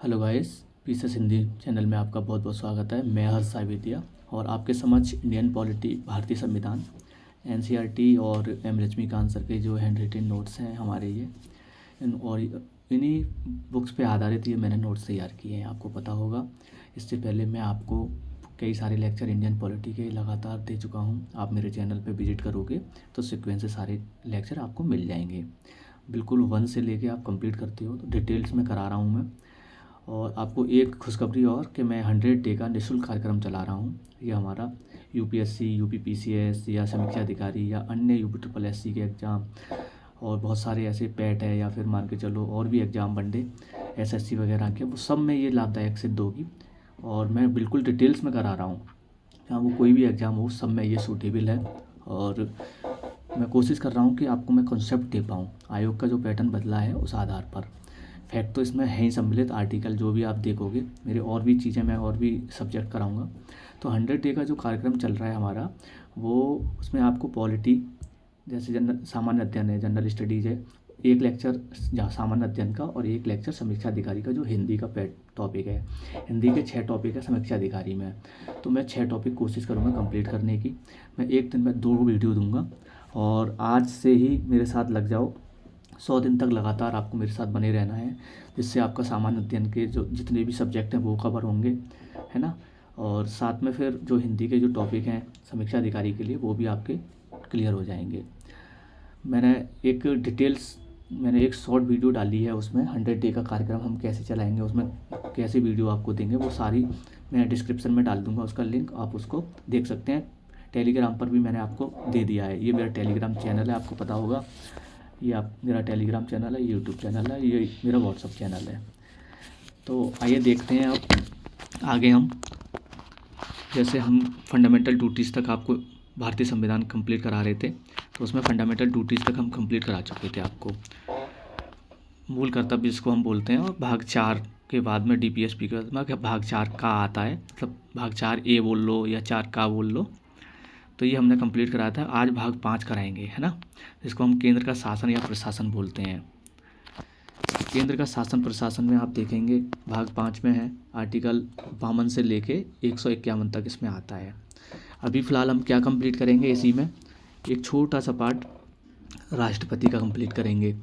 Hello guys, pieces Hindi channel में आपका बहुत बहुत स्वागत है। मैं हर्ष सावितिया और आपके समक्ष इंडियन पॉलिटी, भारतीय संविधान, एनसीईआरटी और एम लक्ष्मीकांत सर के जो हैंड रिटन नोट्स हैं हमारे इन्हीं बुक्स पे आधारित ये मैंने नोट्स तैयार किए हैं। आपको पता होगा, इससे पहले मैं आपको कई सारे लेक्चर इंडियन पॉलिटी के लगातार दे चुका हूँ। आप मेरे चैनल पे विजिट करोगे तो सीक्वेंस से सारे लेक्चर आपको मिल जाएंगे। बिल्कुल 1 से लेके आप कंप्लीट करते हो तो डिटेल्स में करा रहा हूँ मैं। और आपको एक खुशखबरी और कि मैं 100 डे का निःशुल्क कार्यक्रम चला रहा हूँ। ये हमारा यूपीएससी, यूपीपीसीएस या समीक्षा अधिकारी या अन्य यूपीएससी के एग्ज़ाम और बहुत सारे ऐसे पैट है या फिर मान के चलो और भी एग्ज़ाम बनडे एसएससी वगैरह के, वो सब में ये लाभदायक सिद्ध होगी। और मैं बिल्कुल डिटेल्स में करा रहा हूँ, चाहे वो कोई भी एग्ज़ाम हो, सब में ये सूटेबल है। और मैं कोशिश कर रहा हूँ कि आपको मैं कॉन्सेप्ट दे पाऊँ। आयोग का जो पैटर्न बदला है उस आधार पर फैक्ट तो इसमें है ही सम्मिलित, आर्टिकल जो भी आप देखोगे, मेरे और भी चीज़ें मैं और भी सब्जेक्ट कराऊंगा। तो 100 डे का जो कार्यक्रम चल रहा है हमारा, वो उसमें आपको पॉलिटी जैसे जनरल सामान्य अध्ययन है, जनरल स्टडीज़ है, एक लेक्चर जहाँ सामान्य अध्ययन का और एक लेक्चर समीक्षा अधिकारी का जो हिंदी का टॉपिक है। हिंदी के 6 टॉपिक है समीक्षा अधिकारी में, तो मैं 6 टॉपिक कोशिश करूँगा कंप्लीट करने की। मैं एक दिन में 2 वीडियो दूंगा और आज से ही मेरे साथ लग जाओ। 100 दिन तक लगातार आपको मेरे साथ बने रहना है, जिससे आपका सामान्य अध्ययन के जो जितने भी सब्जेक्ट हैं वो कवर होंगे, है ना। और साथ में फिर जो हिंदी के जो टॉपिक हैं समीक्षा अधिकारी के लिए, वो भी आपके क्लियर हो जाएंगे। मैंने एक शॉर्ट वीडियो डाली है, उसमें 100 डे का कार्यक्रम हम कैसे चलाएंगे, उसमें कैसे वीडियो आपको देंगे, वो सारी मैं डिस्क्रिप्शन में डाल दूँगा उसका लिंक, आप उसको देख सकते हैं। टेलीग्राम पर भी मैंने आपको दे दिया है, ये मेरा टेलीग्राम चैनल है, आपको पता होगा। ये आप मेरा टेलीग्राम चैनल है, यूट्यूब चैनल है, ये मेरा व्हाट्सअप चैनल है। तो आइए देखते हैं अब आगे हम। जैसे हम फंडामेंटल ड्यूटीज़ तक आपको भारतीय संविधान कंप्लीट करा रहे थे, तो उसमें फंडामेंटल ड्यूटीज़ तक हम कंप्लीट करा चुके थे आपको। मूल कर्तव्य जिसको हम बोलते हैं, और भाग 4 के बाद में डीपीएसपी के बाद में भाग 4 का आता है, मतलब भाग 4A बोल लो या 4 का बोल लो। तो ये हमने कंप्लीट कराया था। आज भाग 5 कराएंगे, है ना, जिसको हम केंद्र का शासन या प्रशासन बोलते हैं। केंद्र का शासन प्रशासन में आप देखेंगे भाग 5 में है, आर्टिकल 52 से लेके 151 तक इसमें आता है। अभी फ़िलहाल हम क्या कंप्लीट करेंगे, इसी में एक छोटा सा पार्ट राष्ट्रपति का कंप्लीट करेंगे।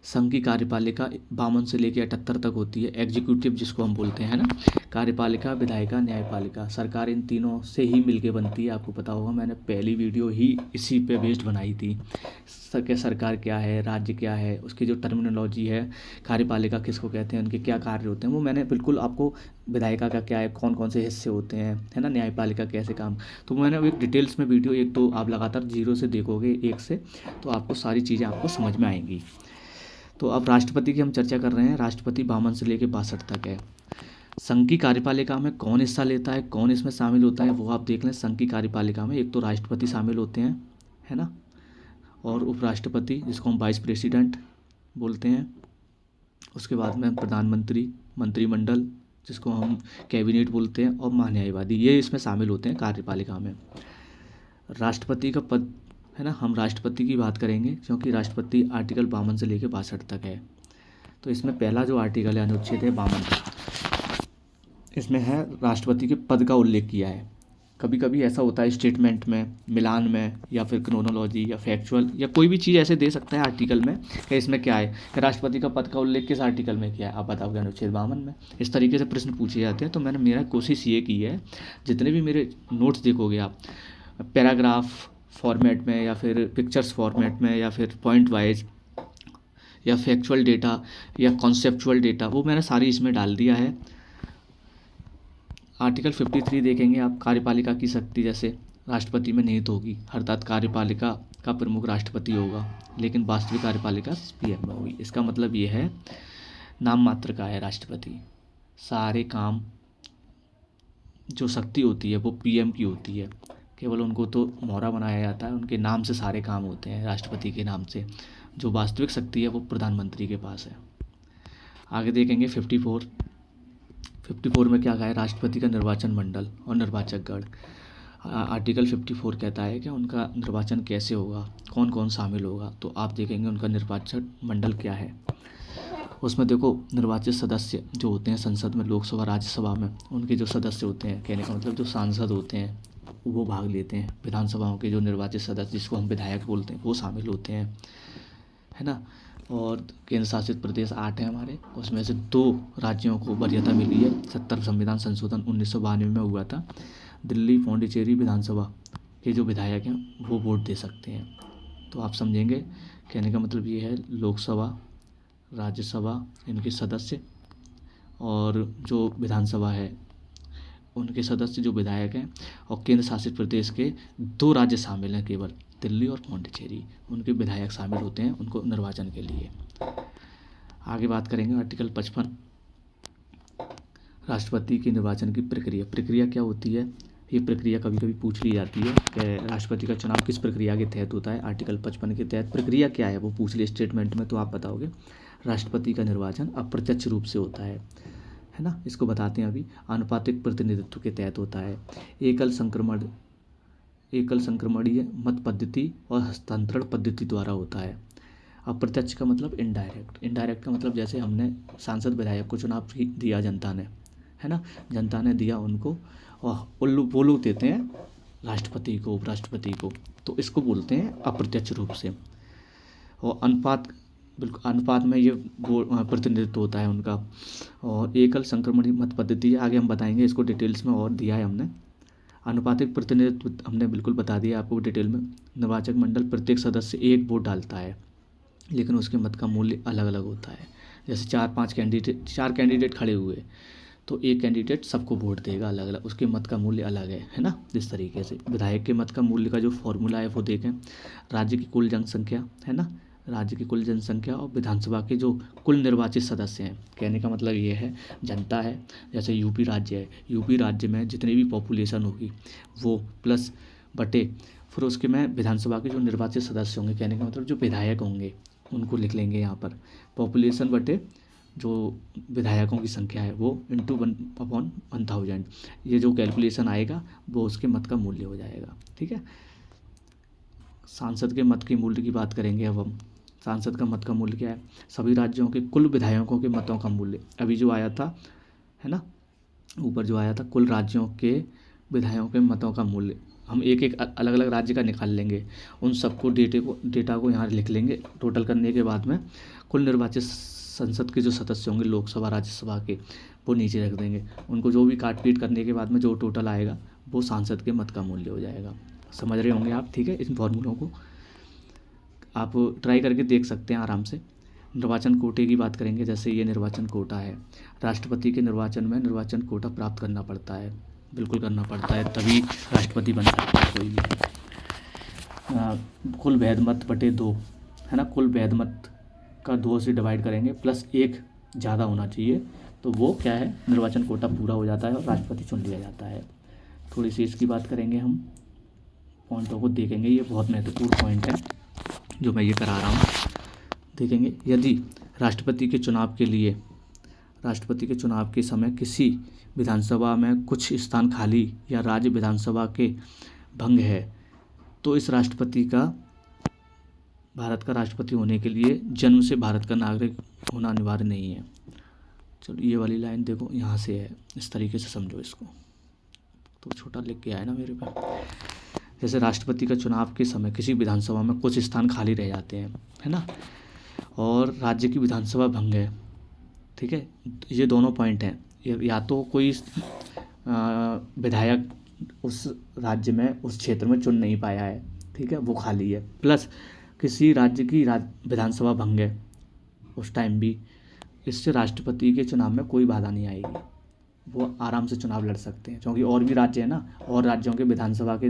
संघ की कार्यपालिका 52 से लेकर 78 तक होती है, एग्जीक्यूटिव जिसको हम बोलते हैं, ना। कार्यपालिका, विधायिका, न्यायपालिका, सरकार इन तीनों से ही मिलके बनती है। आपको पता होगा, मैंने पहली वीडियो ही इसी पे बेस्ड बनाई थी। सरकार क्या है, राज्य क्या है, उसकी जो टर्मिनोलॉजी है, कार्यपालिका किसको कहते हैं, उनके क्या कार्य होते हैं, वो मैंने बिल्कुल आपको, विधायिका का क्या है, कौन कौन से हिस्से होते हैं, है ना, न्यायपालिका कैसे काम, तो मैंने एक डिटेल्स में वीडियो, एक तो आप लगातार 0 से देखोगे, 1 से, तो आपको सारी चीज़ें आपको समझ में आएंगी। तो अब राष्ट्रपति की हम चर्चा कर रहे हैं। राष्ट्रपति 52 से लेकर 62 तक है। संघ की कार्यपालिका में कौन हिस्सा लेता है, कौन इसमें शामिल होता है, वो आप देख लें। संघ की कार्यपालिका में एक तो राष्ट्रपति शामिल होते हैं, है ना, और उपराष्ट्रपति जिसको हम वाइस प्रेसिडेंट बोलते हैं। उसके बाद में प्रधानमंत्री, मंत्रिमंडल जिसको हम कैबिनेट बोलते हैं, और महान्यायवादी, ये इसमें शामिल होते हैं कार्यपालिका में। राष्ट्रपति का पद, है ना, हम राष्ट्रपति की बात करेंगे क्योंकि राष्ट्रपति आर्टिकल 52 से लेकर 62 तक है। तो इसमें पहला जो आर्टिकल है, अनुच्छेद है 52, इसमें है राष्ट्रपति के पद का उल्लेख किया है। कभी कभी ऐसा होता है स्टेटमेंट में, मिलान में, या फिर क्रोनोलॉजी या फैक्चुअल या कोई भी चीज़ ऐसे दे सकता है आर्टिकल में कि इसमें क्या है, कि राष्ट्रपति का पद का उल्लेख किस आर्टिकल में किया है, आप बताओगे अनुच्छेद 52 में। इस तरीके से प्रश्न पूछे जाते हैं। तो मेरा कोशिश ये की है, जितने भी मेरे नोट्स देखोगे आप, पैराग्राफ फॉर्मेट में या फिर पिक्चर्स फॉर्मेट में या फिर पॉइंट वाइज या फैक्चुअल डेटा या कॉन्सेप्चुअल डेटा, वो मैंने सारी इसमें डाल दिया है। आर्टिकल 53 देखेंगे आप, कार्यपालिका की शक्ति जैसे राष्ट्रपति में निहित होगी, अर्थात कार्यपालिका का प्रमुख राष्ट्रपति होगा, लेकिन वास्तविक कार्यपालिका पीएम में होगी। इसका मतलब ये है, नाम मात्र का है राष्ट्रपति, सारे काम जो शक्ति होती है वो पीएम की होती है, केवल उनको तो मोहरा बनाया जाता है, उनके नाम से सारे काम होते हैं, राष्ट्रपति के नाम से। जो वास्तविक शक्ति है वो प्रधानमंत्री के पास है। आगे देखेंगे 54 में क्या कहा है, राष्ट्रपति का निर्वाचन मंडल और निर्वाचक गण। आर्टिकल 54 कहता है कि उनका निर्वाचन कैसे होगा, कौन कौन शामिल होगा। तो आप देखेंगे उनका निर्वाचन मंडल क्या है। उसमें देखो निर्वाचित सदस्य जो होते हैं संसद में, लोकसभा राज्यसभा में, उनके जो सदस्य होते हैं, कहने का मतलब जो सांसद होते हैं वो भाग लेते हैं। विधानसभाओं के जो निर्वाचित सदस्य जिसको हम विधायक बोलते हैं वो शामिल होते हैं, है ना। और केंद्र शासित प्रदेश 8 हैं हमारे, उसमें से 2 राज्यों को वरीयता मिली है। 70 संविधान संशोधन 1992 में हुआ था। दिल्ली पौंडीचेरी विधानसभा के जो विधायक हैं वो वोट दे सकते हैं। तो आप समझेंगे, कहने का मतलब ये है लोकसभा, राज्यसभा इनके सदस्य और जो विधानसभा है उनके सदस्य जो विधायक हैं, और केंद्र शासित प्रदेश के 2 राज्य शामिल हैं केवल, दिल्ली और पौंडीचेरी, उनके विधायक शामिल होते हैं उनको निर्वाचन के लिए। आगे बात करेंगे आर्टिकल 55, राष्ट्रपति के निर्वाचन की प्रक्रिया क्या होती है। ये प्रक्रिया कभी कभी पूछ ली जाती है कि राष्ट्रपति का चुनाव किस प्रक्रिया के तहत होता है। आर्टिकल 55 के तहत प्रक्रिया क्या है वो पूछ ली स्टेटमेंट में, तो आप बताओगे राष्ट्रपति का निर्वाचन अप्रत्यक्ष रूप से होता है ना। इसको बताते हैं अभी। आनुपातिक प्रतिनिधित्व के तहत होता है। एकल संक्रमणीय मत पद्धति और हस्तांतरण पद्धति द्वारा होता है। अप्रत्यक्ष का मतलब इनडायरेक्ट का मतलब जैसे हमने सांसद विधायक को चुनाव दिया जनता ने, है ना, जनता ने दिया उनको, और वो लोग देते हैं राष्ट्रपति को, उपराष्ट्रपति को, तो इसको बोलते हैं अप्रत्यक्ष रूप से। और अनुपात में ये प्रतिनिधित्व होता है उनका। और एकल संक्रमणीय मत पद्धति आगे हम बताएंगे, इसको डिटेल्स में और दिया है हमने। अनुपातिक प्रतिनिधित्व हमने बिल्कुल बता दिया आपको डिटेल में। निर्वाचक मंडल प्रत्येक सदस्य 1 वोट डालता है, लेकिन उसके मत का मूल्य अलग अलग होता है। जैसे 4 कैंडिडेट खड़े हुए तो एक कैंडिडेट सबको वोट देगा अलग अलग, उसके मत का मूल्य अलग है ना। इस तरीके से विधायक के मत का मूल्य का जो फॉर्मूला है वो देखें। राज्य की कुल जनसंख्या, है ना, राज्य की कुल जनसंख्या और विधानसभा के जो कुल निर्वाचित सदस्य हैं, कहने का मतलब ये है जनता है। जैसे यूपी राज्य है, यूपी राज्य में जितनी भी पॉपुलेशन होगी वो प्लस बटे फिर उसके में विधानसभा के जो निर्वाचित सदस्य होंगे, कहने का मतलब जो विधायक होंगे उनको लिख लेंगे यहाँ पर। पॉपुलेशन बटे जो विधायकों की संख्या है वो इंटू 1/1000, ये जो कैलकुलेशन आएगा वो उसके मत का मूल्य हो जाएगा। ठीक है। सांसद के मत के मूल्य की बात करेंगे अब हम। सांसद का मत का मूल्य क्या है। सभी राज्यों के कुल विधायकों के मतों का मूल्य, अभी जो आया था, है ना, ऊपर जो आया था कुल राज्यों के विधायकों के मतों का मूल्य, हम एक एक अलग अलग राज्य का निकाल लेंगे, उन सबको डेटा को यहाँ लिख लेंगे। टोटल करने के बाद में कुल निर्वाचित संसद के जो सदस्य होंगे लोकसभा राज्यसभा के, वो नीचे रख देंगे। उनको जो भी काट पीट करने के बाद में जो टोटल आएगा वो सांसद के मत का मूल्य हो जाएगा। समझ रहे होंगे आप। ठीक है। इन फॉर्मूलों को आप ट्राई करके देख सकते हैं आराम से। निर्वाचन कोटे की बात करेंगे। जैसे ये निर्वाचन कोटा है, राष्ट्रपति के निर्वाचन में निर्वाचन कोटा प्राप्त करना पड़ता है, बिल्कुल करना पड़ता है, तभी राष्ट्रपति बन सकता है कोई भी। कुल वैध मत बटे 2, है ना, कुल वैध मत का 2 से डिवाइड करेंगे प्लस 1 ज़्यादा होना चाहिए, तो वो क्या है, निर्वाचन कोटा पूरा हो जाता है और राष्ट्रपति चुन लिया जाता है। थोड़ी सी इसकी बात करेंगे हम, पॉइंटों को देखेंगे। ये बहुत महत्वपूर्ण पॉइंट है जो मैं ये करा रहा हूँ। देखेंगे, यदि राष्ट्रपति के चुनाव के समय किसी विधानसभा में कुछ स्थान खाली या राज्य विधानसभा के भंग है, तो इस राष्ट्रपति का भारत का राष्ट्रपति होने के लिए जन्म से भारत का नागरिक होना अनिवार्य नहीं है। चलो ये वाली लाइन देखो, यहाँ से है, इस तरीके से समझो इसको। तो छोटा लिख के आया ना मेरे पे। जैसे राष्ट्रपति का चुनाव के समय किसी विधानसभा में कुछ स्थान खाली रह जाते हैं, है ना, और राज्य की विधानसभा भंग है। ठीक है। ये दोनों पॉइंट हैं। या तो कोई विधायक उस राज्य में उस क्षेत्र में चुन नहीं पाया है, ठीक है, वो खाली है, प्लस किसी राज्य की विधानसभा भंग है उस टाइम भी, इससे राष्ट्रपति के चुनाव में कोई बाधा नहीं आएगी, वो आराम से चुनाव लड़ सकते हैं। क्योंकि और भी राज्य है ना, और राज्यों के विधानसभा के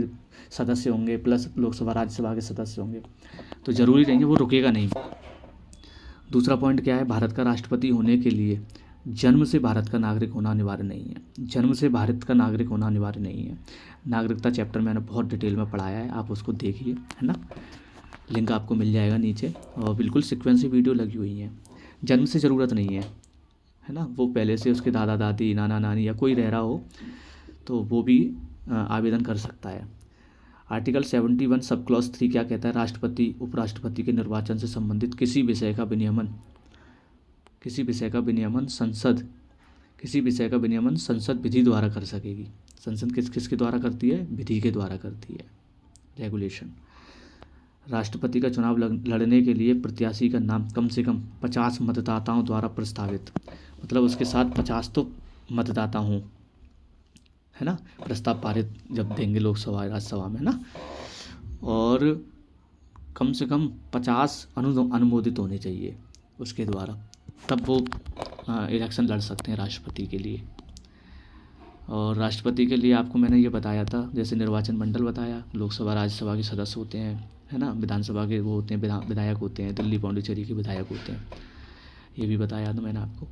सदस्य होंगे प्लस लोकसभा राज्यसभा के सदस्य होंगे, तो ज़रूरी नहीं है, वो रुकेगा नहीं। दूसरा पॉइंट क्या है, भारत का राष्ट्रपति होने के लिए जन्म से भारत का नागरिक होना अनिवार्य नहीं है। जन्म से भारत का नागरिक होना अनिवार्य नहीं है। नागरिकता चैप्टर मैंने बहुत डिटेल में पढ़ाया है, आप उसको देखिए, है ना, लिंक आपको मिल जाएगा नीचे, और बिल्कुल सीक्वेंस की वीडियो लगी हुई है। जन्म से ज़रूरत नहीं है, है ना, वो पहले से उसके दादा दादी नाना नानी या कोई रह रहा हो तो वो भी आवेदन कर सकता है। आर्टिकल 71 सब क्लॉज 3 क्या कहता है, राष्ट्रपति उपराष्ट्रपति के निर्वाचन से संबंधित किसी विषय का विनियमन किसी विषय का विनियमन संसद विधि द्वारा कर सकेगी। संसद किसके द्वारा करती है? विधि के द्वारा करती है, रेगुलेशन। राष्ट्रपति का चुनाव लड़ने के लिए प्रत्याशी का नाम कम से कम 50 मतदाताओं द्वारा प्रस्तावित, मतलब उसके साथ 50 तो मतदाता हों, है ना, प्रस्ताव पारित जब देंगे लोकसभा राज्यसभा में, है ना, और कम से कम 50 अनुमोदित होने चाहिए उसके द्वारा, तब वो इलेक्शन लड़ सकते हैं राष्ट्रपति के लिए। और राष्ट्रपति के लिए आपको मैंने ये बताया था, जैसे निर्वाचन मंडल बताया, लोकसभा राज्यसभा के सदस्य होते हैं, है ना, विधानसभा के वो होते हैं, विधायक होते हैं, दिल्ली पौंडीचेरी के विधायक होते हैं, ये भी बताया था मैंने आपको।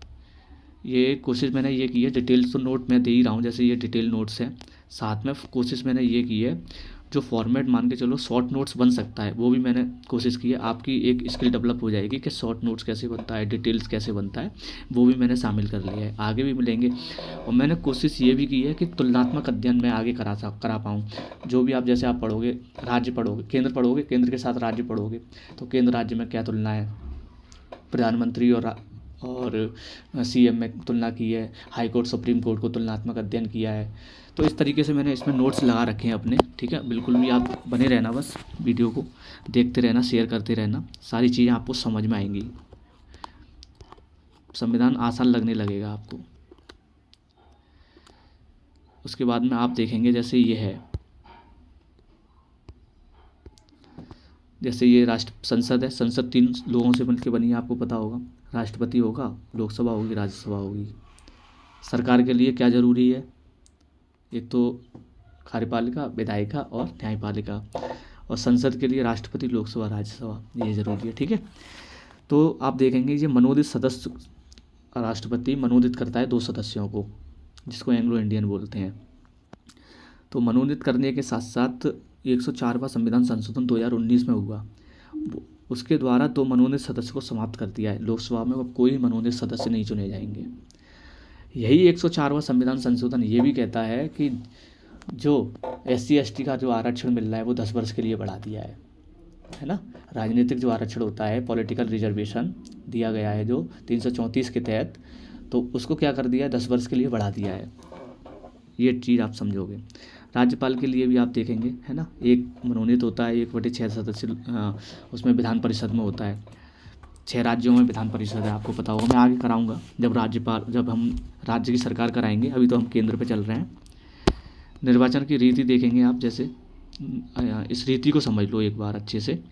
ये कोशिश मैंने ये की है, डिटेल्स तो नोट मैं दे ही रहा हूँ, जैसे ये डिटेल नोट्स हैं, साथ में कोशिश मैंने ये की है, जो फॉर्मेट मान के चलो शॉर्ट नोट्स बन सकता है, वो भी मैंने कोशिश की है। आपकी एक स्किल डेवलप हो जाएगी कि शॉर्ट नोट्स कैसे बनता है, डिटेल्स कैसे बनता है, वो भी मैंने शामिल कर लिया है, आगे भी मिलेंगे। और मैंने कोशिश ये भी की है कि तुलनात्मक अध्ययन मैं आगे करा पाऊँ। जो भी आप, जैसे आप पढ़ोगे, राज्य पढ़ोगे, केंद्र के साथ राज्य पढ़ोगे, तो केंद्र राज्य में क्या तुलना है, प्रधानमंत्री और सीएम में तुलना की है, हाई कोर्ट सुप्रीम कोर्ट को तुलनात्मक अध्ययन किया है। तो इस तरीके से मैंने इसमें नोट्स लगा रखे हैं अपने, ठीक है। बिल्कुल भी आप बने रहना, बस वीडियो को देखते रहना, शेयर करते रहना, सारी चीज़ें आपको समझ में आएंगी, संविधान आसान लगने लगेगा आपको। उसके बाद में आप देखेंगे, जैसे ये है, जैसे ये संसद है, संसद 3 लोगों से मिलकर बनी है, आपको पता होगा, राष्ट्रपति होगा, लोकसभा होगी, राज्यसभा होगी। सरकार के लिए क्या ज़रूरी है? एक तो कार्यपालिका, विधायिका और न्यायपालिका, और संसद के लिए राष्ट्रपति, लोकसभा, राज्यसभा, ये ज़रूरी है, ठीक है। तो आप देखेंगे ये मनोनीत सदस्य, राष्ट्रपति मनोनीत करता है 2 सदस्यों को, जिसको एंग्लो इंडियन बोलते हैं। तो मनोनीत करने के साथ साथ 104वां संविधान संशोधन 2019 में हुआ, उसके द्वारा 2 मनोनीत सदस्य को समाप्त कर दिया है। लोकसभा में अब कोई मनोनीत सदस्य नहीं चुने जाएंगे। यही 104वां संविधान संशोधन ये भी कहता है कि जो SC ST का जो आरक्षण मिल रहा है वो 10 वर्ष के लिए बढ़ा दिया है ना। राजनीतिक जो आरक्षण होता है, पॉलिटिकल रिजर्वेशन दिया गया है जो 334 के तहत, तो उसको क्या कर दिया है, 10 वर्ष के लिए बढ़ा दिया है। ये चीज़ आप समझोगे। राज्यपाल के लिए भी आप देखेंगे, है ना, एक मनोनीत होता है, 1/6 सदस्य उसमें विधान परिषद में होता है। 6 राज्यों में विधान परिषद है, आपको पता होगा, मैं आगे कराऊंगा जब हम राज्य की सरकार कराएंगे, अभी तो हम केंद्र पे चल रहे हैं। निर्वाचन की रीति देखेंगे आप, जैसे इस रीति को समझ लो एक बार अच्छे से,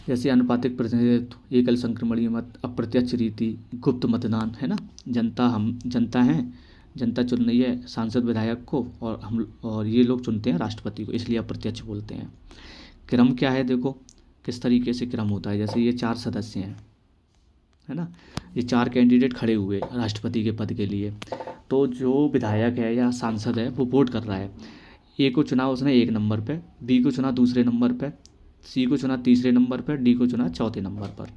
जैसे अनुपातिक प्रतिनिधित्व, एकल संक्रमणीय मत, अप्रत्यक्ष रीति, गुप्त मतदान, है ना, जनता हैं, जनता चुन रही है सांसद विधायक को, और ये लोग चुनते हैं राष्ट्रपति को, इसलिए अप्रत्यक्ष बोलते हैं। क्रम क्या है, देखो किस तरीके से क्रम होता है। जैसे ये 4 सदस्य हैं, है ना, ये 4 कैंडिडेट खड़े हुए राष्ट्रपति के पद के लिए, तो जो विधायक है या सांसद है वो वोट कर रहा है। ए को चुना उसने 1 नंबर पे, बी को चुना दूसरे नंबर पे, सी को चुना तीसरे नंबर पर, डी को चुना चौथे नंबर पर।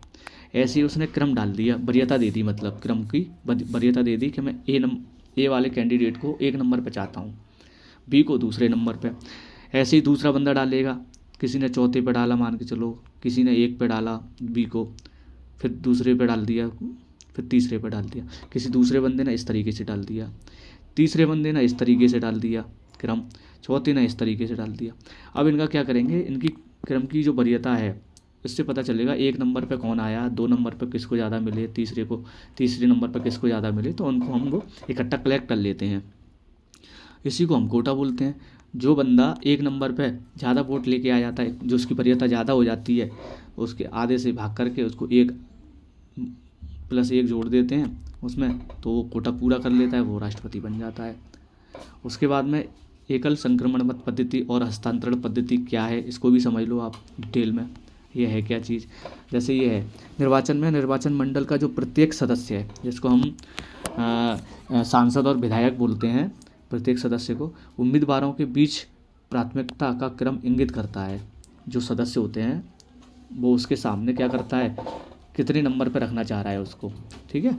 ऐसे ही उसने क्रम डाल दिया, वरीयता दे दी, मतलब क्रम की वरीयता दे दी कि मैं ए वाले कैंडिडेट को 1 नंबर पे चाहता हूँ, बी को दूसरे नंबर पे। ऐसे ही दूसरा बंदा डालेगा, किसी ने चौथे पे डाला, मान के चलो किसी ने 1 पे डाला बी को, फिर दूसरे पे डाल दिया, फिर तीसरे पे डाल दिया, किसी दूसरे बंदे ने इस तरीके से डाल दिया, तीसरे बंदे ने इस तरीके से डाल दिया क्रम, चौथे ने इस तरीके से डाल दिया। अब इनका क्या करेंगे, इनकी क्रम की जो वरीयता है इससे पता चलेगा 1 नंबर पे कौन आया, 2 नंबर पे किसको ज़्यादा मिले, तीसरे नंबर पे किसको ज़्यादा मिले, तो उनको हम लोग इकट्ठा कलेक्ट कर लेते हैं। इसी को हम कोटा बोलते हैं। जो बंदा 1 नंबर पे ज़्यादा वोट लेके आ जाता है, जो उसकी वरीयता ज़्यादा हो जाती है, उसके आधे से भाग करके उसको 1 + 1 जोड़ देते हैं उसमें, तो वो कोटा पूरा कर लेता है, वो राष्ट्रपति बन जाता है। उसके बाद में एकल संक्रमण मत पद्धति और हस्तांतरण पद्धति क्या है, इसको भी समझ लो आप डिटेल में, ये है क्या चीज़। जैसे ये है निर्वाचन में, निर्वाचन मंडल का जो प्रत्येक सदस्य है, जिसको हम सांसद और विधायक बोलते हैं, प्रत्येक सदस्य को उम्मीदवारों के बीच प्राथमिकता का क्रम इंगित करता है। जो सदस्य होते हैं वो उसके सामने क्या करता है, कितने नंबर पर रखना चाह रहा है उसको, ठीक है।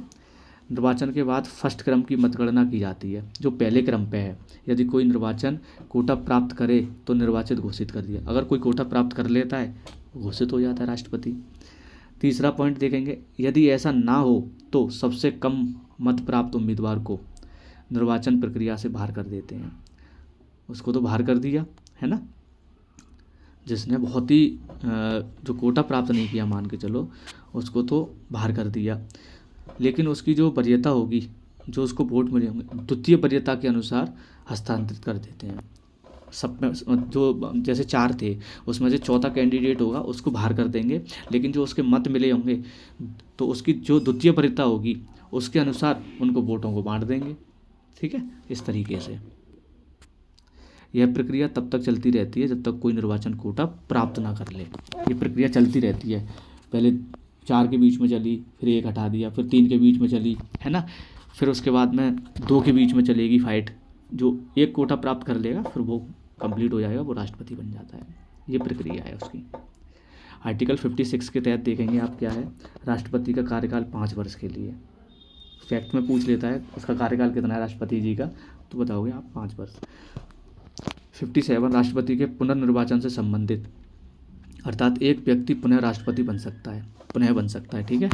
निर्वाचन के बाद फर्स्ट क्रम की मतगणना की जाती है, जो पहले क्रम पे है। यदि कोई निर्वाचन कोटा प्राप्त करे तो निर्वाचित घोषित कर दिया, अगर कोई कोटा प्राप्त कर लेता है घोषित हो जाता है राष्ट्रपति। तीसरा पॉइंट देखेंगे, यदि ऐसा ना हो तो सबसे कम मत प्राप्त उम्मीदवार को निर्वाचन प्रक्रिया से बाहर कर देते हैं। उसको तो बाहर कर दिया है ना, जिसने बहुत ही जो कोटा प्राप्त नहीं किया मान के चलो, उसको तो बाहर कर दिया, लेकिन उसकी जो वरीयता होगी, जो उसको वोट मिले होंगे, द्वितीय वरीयता के अनुसार हस्तांतरित कर देते हैं। सब में जो जैसे 4 थे उसमें से चौथा कैंडिडेट होगा उसको बाहर कर देंगे, लेकिन जो उसके मत मिले होंगे तो उसकी जो द्वितीय वरीयता होगी उसके अनुसार उनको वोटों को बांट देंगे। ठीक है, इस तरीके से यह प्रक्रिया तब तक चलती रहती है जब तक कोई निर्वाचन कोटा प्राप्त ना कर ले। ये प्रक्रिया चलती रहती है, पहले 4 के बीच में चली, फिर 1 हटा दिया, फिर 3 के बीच में चली, है ना, फिर उसके बाद में 2 के बीच में चलेगी फाइट। जो 1 कोटा प्राप्त कर लेगा फिर वो कंप्लीट हो जाएगा, वो राष्ट्रपति बन जाता है। ये प्रक्रिया है उसकी। आर्टिकल 56 के तहत देखेंगे आप क्या है, राष्ट्रपति का कार्यकाल 5 वर्ष के लिए। फैक्ट में पूछ लेता है उसका कार्यकाल कितना है राष्ट्रपति जी का, तो बताओगे आप 5 वर्ष। 57 राष्ट्रपति के पुनर्निर्वाचन से संबंधित, अर्थात एक व्यक्ति पुनः राष्ट्रपति बन सकता है, ठीक है।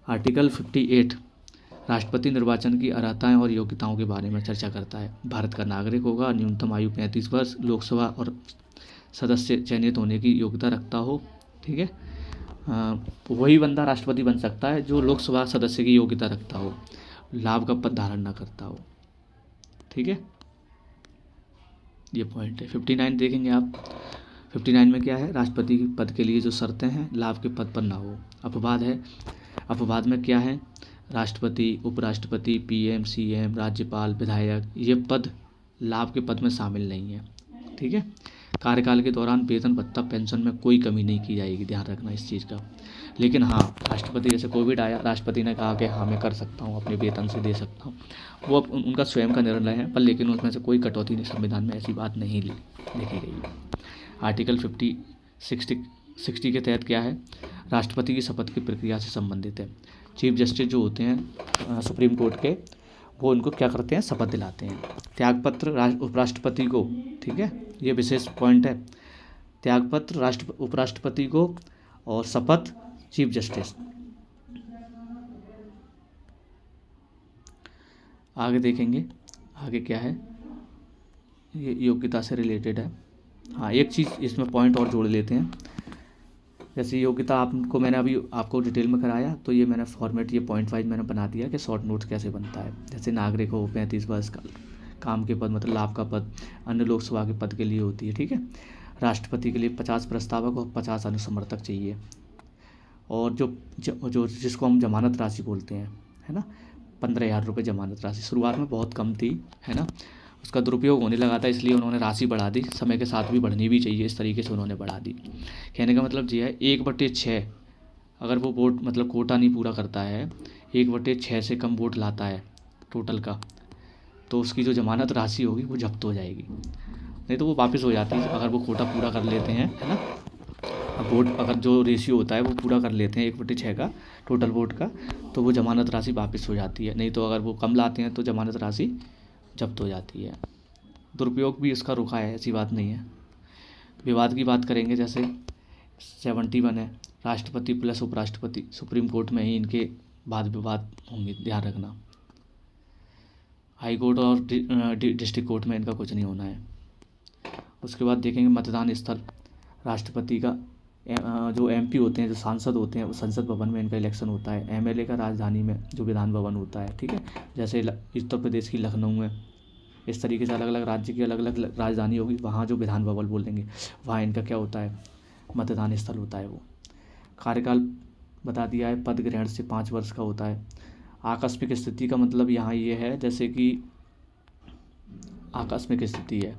आर्टिकल 58 राष्ट्रपति निर्वाचन की अर्हताएं और योग्यताओं के बारे में चर्चा करता है। भारत का नागरिक होगा, न्यूनतम आयु 35 वर्ष, लोकसभा और सदस्य चयनित होने की योग्यता रखता हो, ठीक है। वही बंदा राष्ट्रपति बन सकता है जो लोकसभा सदस्य की योग्यता रखता हो, लाभ का पद धारण न करता हो, ठीक है। ये पॉइंट है। 59 देखेंगे आप। 59 में क्या है, राष्ट्रपति पद के लिए जो शर्तें हैं लाभ के पद पर ना हो। अपवाद है, अपवाद में क्या है, राष्ट्रपति, उपराष्ट्रपति, पीएम, सीएम, राज्यपाल, विधायक, ये पद लाभ के पद में शामिल नहीं है, ठीक है। कार्यकाल के दौरान वेतन भत्ता पेंशन में कोई कमी नहीं की जाएगी, ध्यान रखना इस चीज़ का। लेकिन हाँ, राष्ट्रपति जैसे कोविड आया, राष्ट्रपति ने कहा कि हाँ मैं कर सकता हूँ, अपने वेतन से दे सकता हूँ, वो अब उनका स्वयं का निर्णय है, पर लेकिन उसमें से कोई कटौती नहीं, संविधान में ऐसी बात नहीं लिखी गई है। आर्टिकल 60 के तहत क्या है, राष्ट्रपति की शपथ की प्रक्रिया से संबंधित है। चीफ जस्टिस जो होते हैं सुप्रीम कोर्ट के, वो उनको क्या करते हैं, शपथ दिलाते हैं। त्यागपत्र उपराष्ट्रपति को, ठीक है, ये विशेष पॉइंट है, त्यागपत्र उपराष्ट्रपति को और शपथ चीफ जस्टिस। आगे देखेंगे, आगे क्या है, ये योग्यता से रिलेटेड है। हाँ, एक चीज़ इसमें पॉइंट और जोड़ लेते हैं, जैसे योग्यता आपको मैंने अभी आपको डिटेल में कराया, तो ये मैंने फॉर्मेट, ये पॉइंट वाइज मैंने बना दिया कि शॉर्ट नोट्स कैसे बनता है। जैसे नागरिक हो 35 वर्ष का, काम के पद मतलब लाभ का पद अन्य लोकसभा के पद के लिए होती है, ठीक है। राष्ट्रपति के लिए 50 प्रस्तावक और 50 अनुसमर्थक चाहिए, और जो जिसको हम जमानत राशि बोलते हैं, है ना, 15,000 रुपये जमानत राशि। शुरुआत में बहुत कम थी, है ना, उसका दुरुपयोग होने लगा था, इसलिए उन्होंने राशि बढ़ा दी, समय के साथ भी बढ़नी भी चाहिए, इस तरीके से उन्होंने बढ़ा दी। कहने का मतलब ये है 1/6 अगर वो वोट मतलब कोटा नहीं पूरा करता है, 1/6 से कम वोट लाता है टोटल का, तो उसकी जो जमानत राशि होगी वो जब्त हो जाएगी, नहीं तो वो वापस हो जाती है अगर वो कोटा पूरा कर लेते हैं, है ना। वोट अगर जो रेशियो होता है वो पूरा कर लेते हैं 1/6 का टोटल वोट का, तो वो जमानत राशि वापस हो जाती है, नहीं तो अगर वो कम लाते हैं तो जमानत राशि जब्त हो जाती है। दुरुपयोग भी इसका रुका है, ऐसी बात नहीं है। विवाद की बात करेंगे, जैसे 71 है, राष्ट्रपति प्लस उपराष्ट्रपति, सुप्रीम कोर्ट में ही इनके वाद विवाद होंगे, ध्यान रखना। हाई कोर्ट और डिस्ट्रिक्ट कोर्ट में इनका कुछ नहीं होना है। उसके बाद देखेंगे मतदान स्थल, राष्ट्रपति का जो एमपी होते हैं, जो सांसद होते हैं, वो संसद भवन में इनका इलेक्शन होता है। एमएलए का राजधानी में जो विधान भवन होता है, ठीक है, जैसे उत्तर प्रदेश की लखनऊ में, इस तरीके से अलग अलग राज्य की अलग अलग राजधानी होगी, वहाँ जो विधान भवन बोलेंगे वहाँ इनका क्या होता है, मतदान स्थल होता है वो। कार्यकाल बता दिया है, पद ग्रहण से 5 वर्ष का होता है। आकस्मिक स्थिति का मतलब यहाँ ये है, जैसे कि आकस्मिक स्थिति है,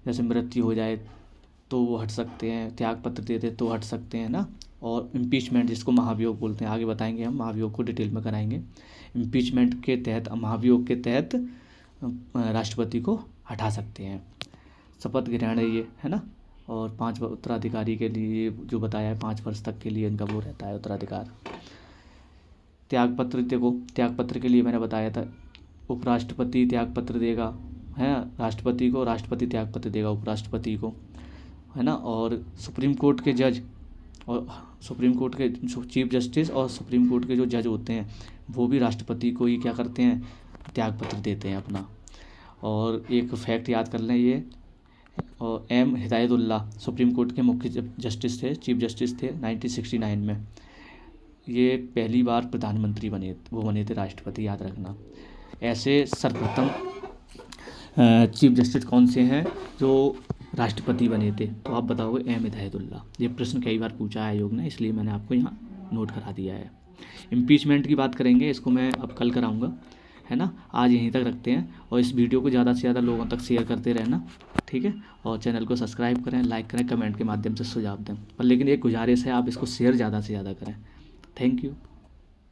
जैसे मृत्यु हो जाए तो वो हट सकते हैं, त्यागपत्र दे दे तो हट सकते हैं ना। और इम्पीचमेंट जिसको महाभियोग बोलते हैं, आगे बताएंगे हम, महाभियोग को डिटेल में कराएंगे। इम्पीचमेंट के तहत, महाभियोग के तहत राष्ट्रपति को हटा सकते हैं। शपथ ग्रहण है ये, है ना। और 5 उत्तराधिकारी के लिए जो बताया है 5 वर्ष तक के लिए इनका वो रहता है उत्तराधिकार। त्यागपत्र देखो, त्यागपत्र के लिए मैंने बताया था, उपराष्ट्रपति त्यागपत्र देगा, है, राष्ट्रपति को, राष्ट्रपति त्यागपत्र देगा उपराष्ट्रपति को, है ना। और सुप्रीम कोर्ट के जज और सुप्रीम कोर्ट के जो चीफ जस्टिस और सुप्रीम कोर्ट के जो जज होते हैं वो भी राष्ट्रपति को ही क्या करते हैं, त्यागपत्र देते हैं अपना। और एक फैक्ट याद कर लें ये, और एम हिदायतुल्लाह सुप्रीम कोर्ट के मुख्य जस्टिस थे, चीफ जस्टिस थे 1969 में। ये पहली बार प्रधानमंत्री बने थे राष्ट्रपति, याद रखना। ऐसे सर्वप्रथम चीफ जस्टिस कौन से हैं जो राष्ट्रपति बने थे, तो आप बताओगे एम हिदायतुल्लाह। ये प्रश्न कई बार पूछा है आयोग ने, इसलिए मैंने आपको यहाँ नोट करा दिया है। इम्पीचमेंट की बात करेंगे, इसको मैं अब कल कराऊंगा, है ना। आज यहीं तक रखते हैं, और इस वीडियो को ज़्यादा से ज़्यादा लोगों तक शेयर करते रहना, ठीक है। और चैनल को सब्सक्राइब करें, लाइक करें, कमेंट के माध्यम से सुझाव दें। पर लेकिन एक गुजारिश है, आप इसको शेयर ज़्यादा से ज़्यादा करें। Thank you.